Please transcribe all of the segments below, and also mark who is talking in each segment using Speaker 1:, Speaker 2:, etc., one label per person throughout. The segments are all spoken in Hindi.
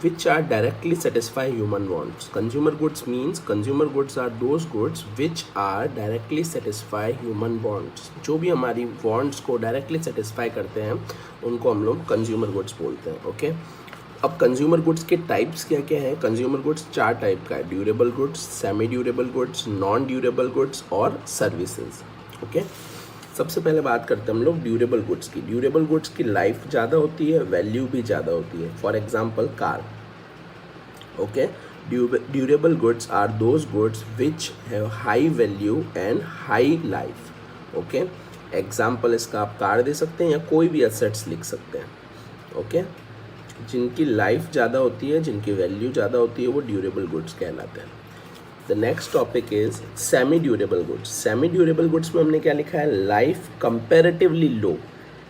Speaker 1: which are directly satisfy human wants. Consumer goods means consumer goods are those goods which are directly satisfy human wants. जो भी हमारी wants को directly satisfy करते हैं उनको हम लोग consumer goods बोलते हैं. ओके अब कंज्यूमर गुड्स के टाइप्स क्या क्या हैं. कंज्यूमर गुड्स 4 टाइप का है. Durable goods, semi durable goods, non durable goods और सर्विसेज. ओके सबसे पहले बात करते हैं हम लोग ड्यूरेबल गुड्स की. ड्यूरेबल गुड्स की लाइफ ज़्यादा होती है, वैल्यू भी ज़्यादा होती है. For example car. Okay durable goods are those goods which have high value and high life. Okay example इसका आप कार दे सकते हैं या कोई भी एसेट्स लिख सकते हैं. ओके जिनकी लाइफ ज़्यादा होती है, जिनकी वैल्यू ज़्यादा होती है, वो ड्यूरेबल गुड्स कहलाते हैं. The next topic is semi durable goods. Semi durable goods में हमने क्या लिखा है, लाइफ कंपैरेटिवली लो.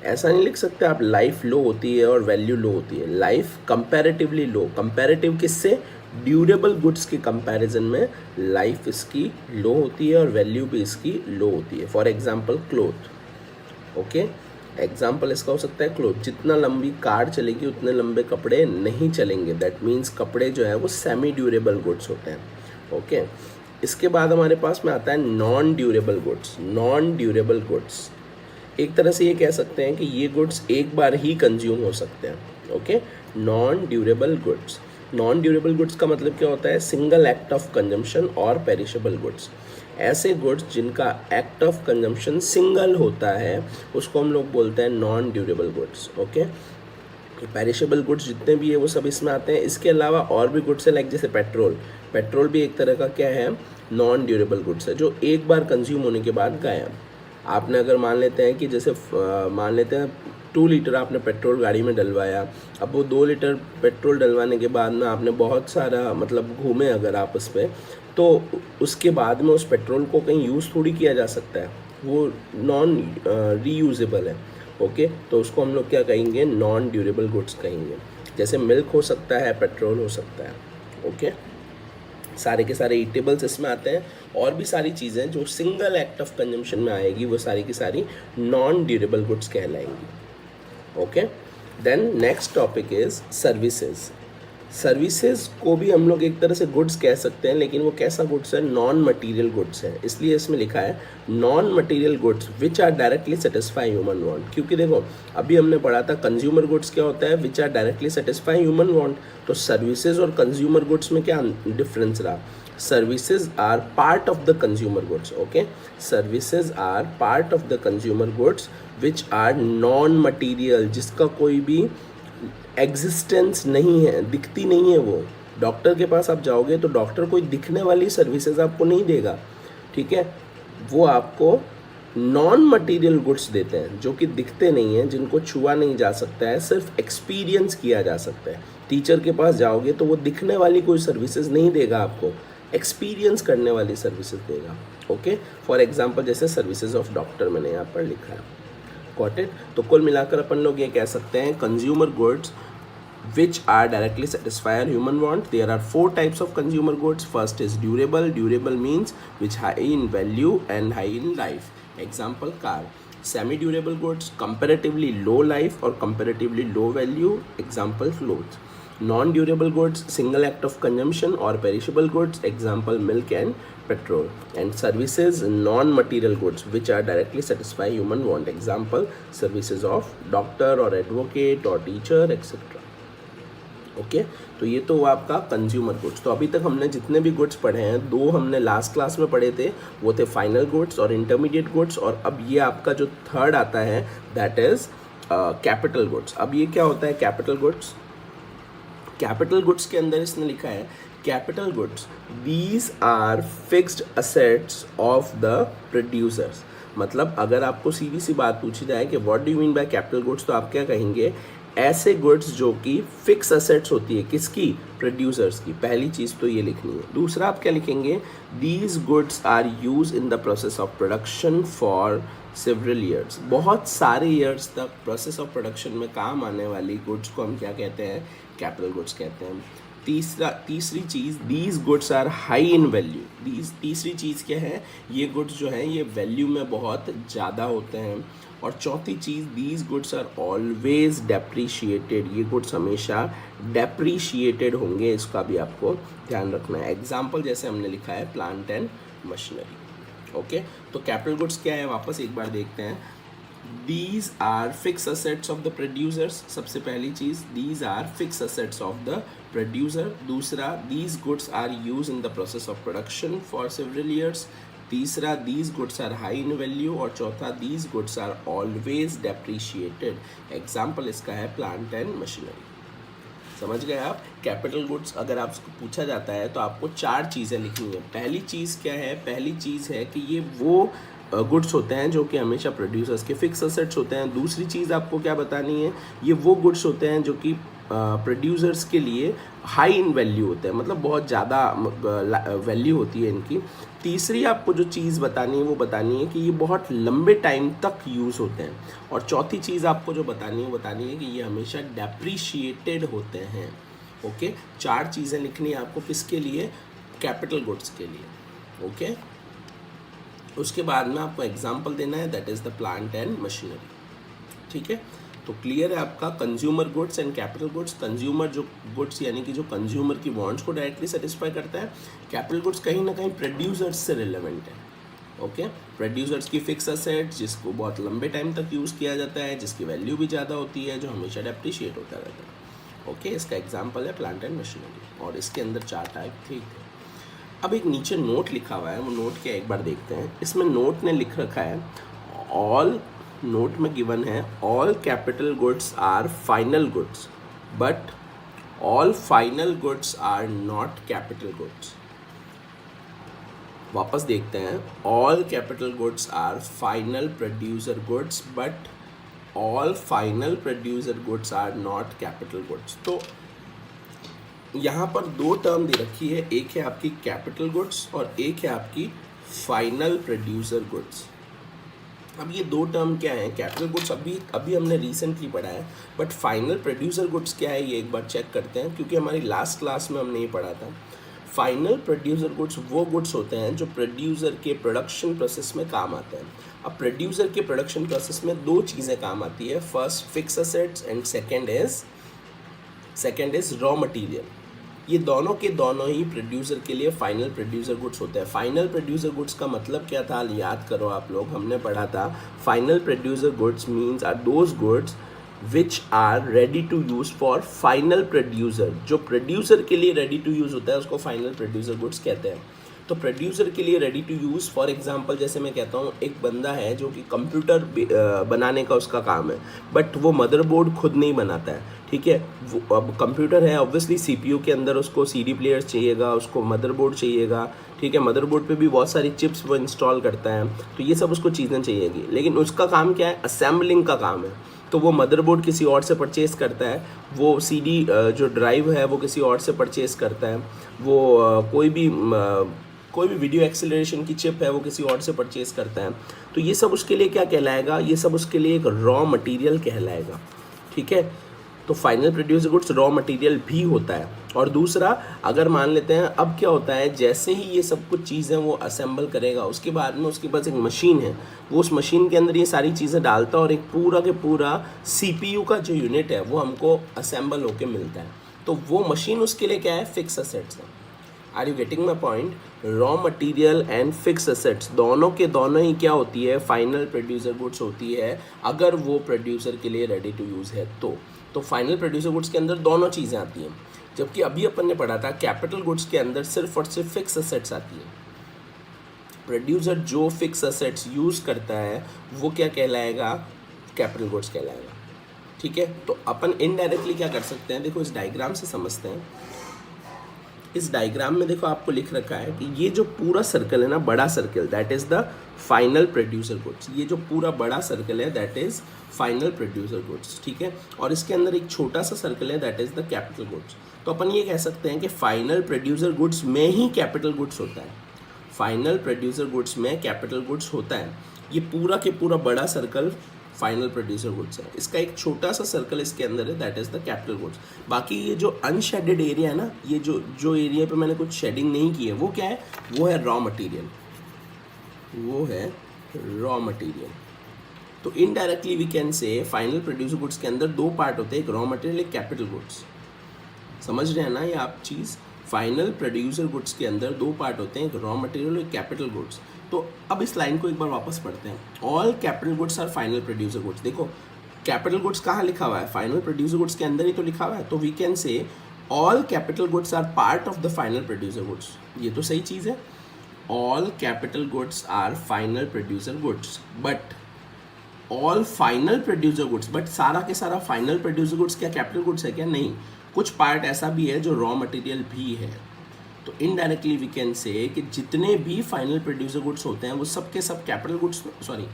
Speaker 1: ऐसा नहीं लिख सकते आप लाइफ लो होती है और वैल्यू लो होती है. लाइफ कंपैरेटिवली लो. कंपैरेटिव किससे, ड्यूरेबल गुड्स के कंपैरिजन में लाइफ इसकी लो होती है और वैल्यू भी इसकी लो होती है. For example cloth. Okay example इसका हो सकता है क्लोथ. जितना लंबी कार चलेगी उतने लंबे कपड़े नहीं चलेंगे. दैट मीन्स कपड़े जो है वो सेमी ड्यूरेबल गुड्स होते हैं. ओके इसके बाद हमारे पास में आता है non durable goods. Non durable goods एक तरह से ये कह सकते हैं कि ये गुड्स एक बार ही कंज्यूम हो सकते हैं. Okay non durable goods. Non durable goods का मतलब क्या होता है, सिंगल एक्ट ऑफ कंजम्पशन और पेरिशेबल गुड्स. ऐसे गुड्स जिनका एक्ट ऑफ कंजम्पशन सिंगल होता है उसको हम लोग बोलते हैं non durable goods. Okay perishable goods जितने भी है वो सब इसमें आते हैं. इसके अलावा और भी गुड्स है लाइक जैसे पेट्रोल. पेट्रोल भी एक तरह का क्या है, नॉन ड्यूरेबल गुड्स है, जो एक बार कंज्यूम होने के बाद गायब. आपने अगर मान लेते हैं कि जैसे मान लेते हैं 2 लीटर आपने पेट्रोल गाड़ी में डलवाया. अब वो 2 लीटर पेट्रोल डलवाने के बाद में आपने बहुत सारा मतलब घूमे अगर आप उस पर, तो उसके बाद में उस पेट्रोल को कहीं यूज़ थोड़ी किया जा सकता है, वो नॉन रीयूजेबल है. ओके तो उसको हम लोग क्या कहेंगे, नॉन ड्यूरेबल गुड्स कहेंगे. जैसे मिल्क हो सकता है, पेट्रोल हो सकता है. ओके सारे के सारे ईटेबल्स इसमें आते हैं. और भी सारी चीज़ें जो सिंगल एक्ट ऑफ कंजम्पशन में आएगी वो सारी की सारी नॉन ड्यूरेबल गुड्स कहलाएंगी. Okay then next topic is services. Services को भी हम लोग एक तरह से गुड्स कह सकते हैं, लेकिन वो कैसा गुड्स है, नॉन मटेरियल गुड्स है. इसलिए इसमें लिखा है non material goods which are directly satisfy human want. क्योंकि देखो अभी हमने पढ़ा था कंज्यूमर गुड्स क्या होता है, which are directly satisfy human want. तो सर्विसेज और कंज्यूमर गुड्स में क्या डिफरेंस रहा, services are part of the consumer goods. Okay services are part of the consumer goods which are non material, जिसका कोई भी एग्जिस्टेंस नहीं है, दिखती नहीं है. वो डॉक्टर के पास आप जाओगे तो डॉक्टर कोई दिखने वाली सर्विसेज आपको नहीं देगा. ठीक है वो आपको नॉन मटेरियल गुड्स देते हैं जो कि दिखते नहीं हैं, जिनको छुआ नहीं जा सकता है, सिर्फ एक्सपीरियंस किया जा सकता है. टीचर के पास जाओगे तो वो दिखने वाली कोई सर्विसेज नहीं देगा आपको, एक्सपीरियंस करने वाली सर्विसेज देगा. ओके फॉर एग्जांपल जैसे सर्विसेज ऑफ डॉक्टर मैंने यहाँ पर लिखा है. Got it. तो कुल मिलाकर अपन लोग ये कह सकते हैं consumer goods which are directly satisfy our human want. There are 4 types of consumer goods. First is durable. Durable means which high in value and high in life. Example car. Semi durable goods, comparatively low life or comparatively low value. Example clothes. Non durable goods, single act of consumption or perishable goods. Example milk and petrol. And services, non material goods which are directly satisfy human want. Example services of doctor or advocate or teacher etc. Okay तो ये तो आपका कंज्यूमर गुड्स. तो अभी तक हमने जितने भी गुड्स पढ़े हैं, 2 हमने लास्ट क्लास में पढ़े थे, वो थे फाइनल गुड्स और इंटरमीडिएट गुड्स. और अब ये आपका जो थर्ड आता है दैट इज कैपिटल गुड्स. अब ये क्या होता है कैपिटल गुड्स. कैपिटल गुड्स के अंदर इसने लिखा है capital goods these are fixed assets of the producers. मतलब अगर आपको सीधी सी बात पूछी जाए कि what do you mean by capital goods, तो आप क्या कहेंगे, ऐसे गुड्स जो कि फिक्स असेट्स होती है, किसकी, प्रोड्यूसर्स की. पहली चीज़ तो ये लिखनी है. दूसरा आप क्या लिखेंगे, these goods are use in the process of production for several years. बहुत सारे ईयर्स तक प्रोसेस ऑफ प्रोडक्शन में काम आने वाली गुड्स को हम क्या कहते हैं, कैपिटल गुड्स कहते हैं. तीसरी चीज़, these goods are high in value. तीसरी चीज़ क्या है, ये गुड्स जो हैं ये वैल्यू में बहुत ज़्यादा होते हैं. और चौथी चीज़, दीज गुड्स आर ऑलवेज डेप्रीशिएटेड, ये गुड्स हमेशा डेप्रीशिएटेड होंगे, इसका भी आपको ध्यान रखना है। एग्जाम्पल जैसे हमने लिखा है प्लांट एंड मशीनरी। ओके, तो कैपिटल गुड्स क्या है, वापस एक बार देखते हैं। These are fixed assets of the producers, सबसे पहली चीज़, these are fixed assets of the producer। दूसरा, these goods are used in the process of production for several years। तीसरा, these goods are high in value। और चौथा, these goods are always depreciated। Example इसका है प्लांट एंड मशीनरी। समझ गए आप। कैपिटल गुड्स अगर आपको पूछा जाता है तो आपको 4 चीज़ें लिखनी है। पहली चीज़ क्या है, पहली चीज़ है कि ये वो गुड्स होते हैं जो कि हमेशा प्रोड्यूसर्स के फिक्स असेट्स होते हैं। दूसरी चीज़ आपको क्या बतानी है, ये वो गुड्स होते हैं जो कि प्रोड्यूसर्स के लिए हाई इन वैल्यू होते हैं, मतलब बहुत ज़्यादा वैल्यू होती है इनकी। तीसरी आपको जो चीज़ बतानी है वो बतानी है कि ये बहुत लंबे टाइम तक यूज़ होते हैं। और चौथी चीज़ आपको जो बतानी है कि ये हमेशा डेप्रीशिएटेड होते हैं। ओके, 4 चीज़ें लिखनी है आपको, किसके लिए, कैपिटल गुड्स के लिए। ओके, उसके बाद में आपको एग्जाम्पल देना है, that is the plant and machinery. ठीक है, तो क्लियर है आपका। Consumer goods and capital goods, consumer जो गुड्स यानी कि जो कंज्यूमर की वांट्स को डायरेक्टली सेटिस्फाई करता है। कैपिटल गुड्स कहीं ना कहीं प्रोड्यूसर्स से रिलेवेंट है। ओके, प्रोड्यूसर्स की फिक्स असेट्स जिसको बहुत लंबे टाइम तक यूज़ किया जाता है, जिसकी वैल्यू भी ज़्यादा होती है, जो हमेशा डेप्रिशिएट होता रहता है। ओके, इसका एग्जाम्पल है प्लांट एंड मशीनरी, और इसके अंदर 4 टाइप थे। अब एक नीचे नोट लिखा हुआ है, वो नोट क्या एक बार देखते हैं। इसमें नोट ने लिख रखा है, ऑल, नोट में गिवन है, all capital goods are final goods but all final goods are not capital goods. वापस देखते हैं, all capital goods are final producer goods but all final producer goods are not capital goods. तो यहाँ पर 2 टर्म दे रखी है, एक है आपकी कैपिटल गुड्स और एक है आपकी फाइनल प्रोड्यूसर गुड्स। अब ये 2 टर्म क्या है, कैपिटल गुड्स अभी हमने रिसेंटली पढ़ा है, बट फाइनल प्रोड्यूसर गुड्स क्या है ये एक बार चेक करते हैं, क्योंकि हमारी लास्ट क्लास में हमने ये पढ़ा था। फाइनल प्रोड्यूसर गुड्स वो गुड्स होते हैं जो प्रोड्यूसर के प्रोडक्शन प्रोसेस में काम आते हैं। अब प्रोड्यूसर के प्रोडक्शन प्रोसेस में 2 चीज़ें काम आती है, first fix assets and second is raw material. ये दोनों के दोनों ही प्रोड्यूसर के लिए फाइनल प्रोड्यूसर गुड्स होते हैं। फाइनल प्रोड्यूसर गुड्स का मतलब क्या था, याद करो आप लोग, हमने पढ़ा था final producer goods means are those goods which are ready to use for final producer. जो प्रोड्यूसर के लिए रेडी टू यूज़ होता है उसको फाइनल प्रोड्यूसर गुड्स कहते हैं। तो प्रोड्यूसर के लिए ready to use, for example जैसे मैं कहता हूँ, एक बंदा है जो कि कंप्यूटर बनाने का उसका काम है, बट वो मदरबोर्ड खुद नहीं बनाता है। ठीक है, वो अब कंप्यूटर है, ऑब्वियसली सीपीयू के अंदर उसको सीडी प्लेयर्स चाहिएगा, उसको मदरबोर्ड चाहिएगा। ठीक है, मदरबोर्ड पे भी बहुत सारी चिप्स वो इंस्टॉल करता है, तो ये सब उसको चीज़ें चाहिएगी। लेकिन उसका काम क्या है, असेंबलिंग का काम है। तो वो मदरबोर्ड किसी और से परचेज़ करता है, वो सीडी जो ड्राइव है वो किसी और से परचेज़ करता है, वो कोई भी वीडियो एक्सेलरेशन की चिप है वो किसी और से परचेज़ करता है। तो ये सब उसके लिए क्या कहलाएगा, ये सब उसके लिए एक रॉ मटेरियल कहलाएगा। ठीक है, तो final producer goods raw material भी होता है। और दूसरा, अगर मान लेते हैं, अब क्या होता है, जैसे ही ये सब कुछ चीज़ें वो असेंबल करेगा, उसके बाद में उसके पास एक मशीन है, वो उस मशीन के अंदर ये सारी चीज़ें डालता है और एक पूरा के पूरा सीपीयू का जो यूनिट है वो हमको असेंबल होके मिलता है। तो वो मशीन उसके लिए क्या है, फिक्स असेट्स है। Are you getting my point? Raw material and fix assets दोनों के दोनों ही क्या होती है, फाइनल प्रोड्यूसर गुड्स होती है, अगर वो प्रोड्यूसर के लिए रेडी टू यूज़ है तो फाइनल प्रोड्यूसर गुड्स के अंदर दोनों चीज़ें आती हैं। जबकि अभी अपन ने पढ़ा था कैपिटल गुड्स के अंदर सिर्फ और सिर्फ फिक्स असेट्स आती है। प्रोड्यूसर जो फिक्स असेट्स यूज़ करता है वो क्या कहलाएगा, कैपिटल गुड्स कहलाएगा। ठीक है, तो अपन इनडायरेक्टली क्या कर सकते हैं, देखो इस डायग्राम से समझते हैं। इस डायग्राम में देखो आपको लिख रखा है कि ये जो पूरा सर्कल है ना, बड़ा circle, that is the final producer goods. ये जो पूरा बड़ा सर्कल है that is final producer goods. ठीक है, और इसके अंदर एक छोटा सा सर्कल है that is the capital goods. तो अपन ये कह सकते हैं कि फाइनल प्रोड्यूसर गुड्स में ही कैपिटल गुड्स होता है। फाइनल प्रोड्यूसर गुड्स में कैपिटल गुड्स होता है। ये पूरा के पूरा बड़ा सर्कल फाइनल प्रोड्यूसर गुड्स है। इसका एक छोटा सा सर्कल इसके अंदर है that is the capital goods. बाकी ये जो अनशेडेड एरिया है ना, ये जो एरिया पे मैंने कुछ शेडिंग नहीं की है, वो क्या है, वो है रॉ मटेरियल। वो है रॉ मटेरियल। तो indirectly we can say final producer goods के अंदर दो पार्ट होते हैं, एक रॉ मटेरियल, एक कैपिटल गुड्स। समझ रहे हैं ना ये आप चीज़? फाइनल प्रोड्यूसर गुड्स के अंदर दो पार्ट होते हैं, एक रॉ मटेरियल और एक कैपिटल गुड्स। तो अब इस लाइन को एक बार वापस पढ़ते हैं। All capital goods are final producer goods. देखो कैपिटल गुड्स कहाँ लिखा हुआ है? फाइनल प्रोड्यूसर गुड्स के अंदर ही तो लिखा हुआ है। तो we can say all capital goods are part of the final producer goods. ये तो सही चीज़ है। All capital goods are final producer goods, but all final producer goods, but सारा के सारा फाइनल प्रोड्यूसर गुड्स क्या कैपिटल गुड्स है क्या? नहीं, कुछ पार्ट ऐसा भी है जो रॉ मटेरियल भी है। तो इनडायरेक्टली वी कैन से कि जितने भी फाइनल प्रोड्यूसर गुड्स होते हैं वो सब के सब कैपिटल गुड्स, सॉरी,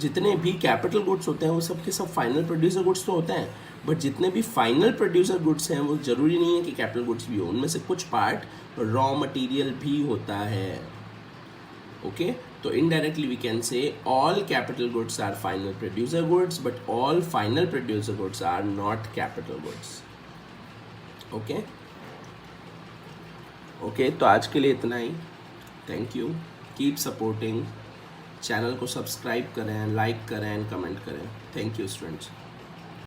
Speaker 1: जितने भी कैपिटल गुड्स होते हैं वो सब के सब फाइनल प्रोड्यूसर गुड्स तो होते हैं, बट जितने भी फाइनल प्रोड्यूसर गुड्स हैं वो ज़रूरी नहीं है कि कैपिटल गुड्स भी हो, उनमें से कुछ पार्ट रॉ मटेरियल भी होता है। ओके, तो indirectly we can say all capital goods are final producer goods, but all final producer goods are not capital goods. Okay okay, तो आज के लिए इतना ही। Thank you, keep supporting, channel को सब्सक्राइब करें, लाइक करें, कमेंट करें। Thank you students.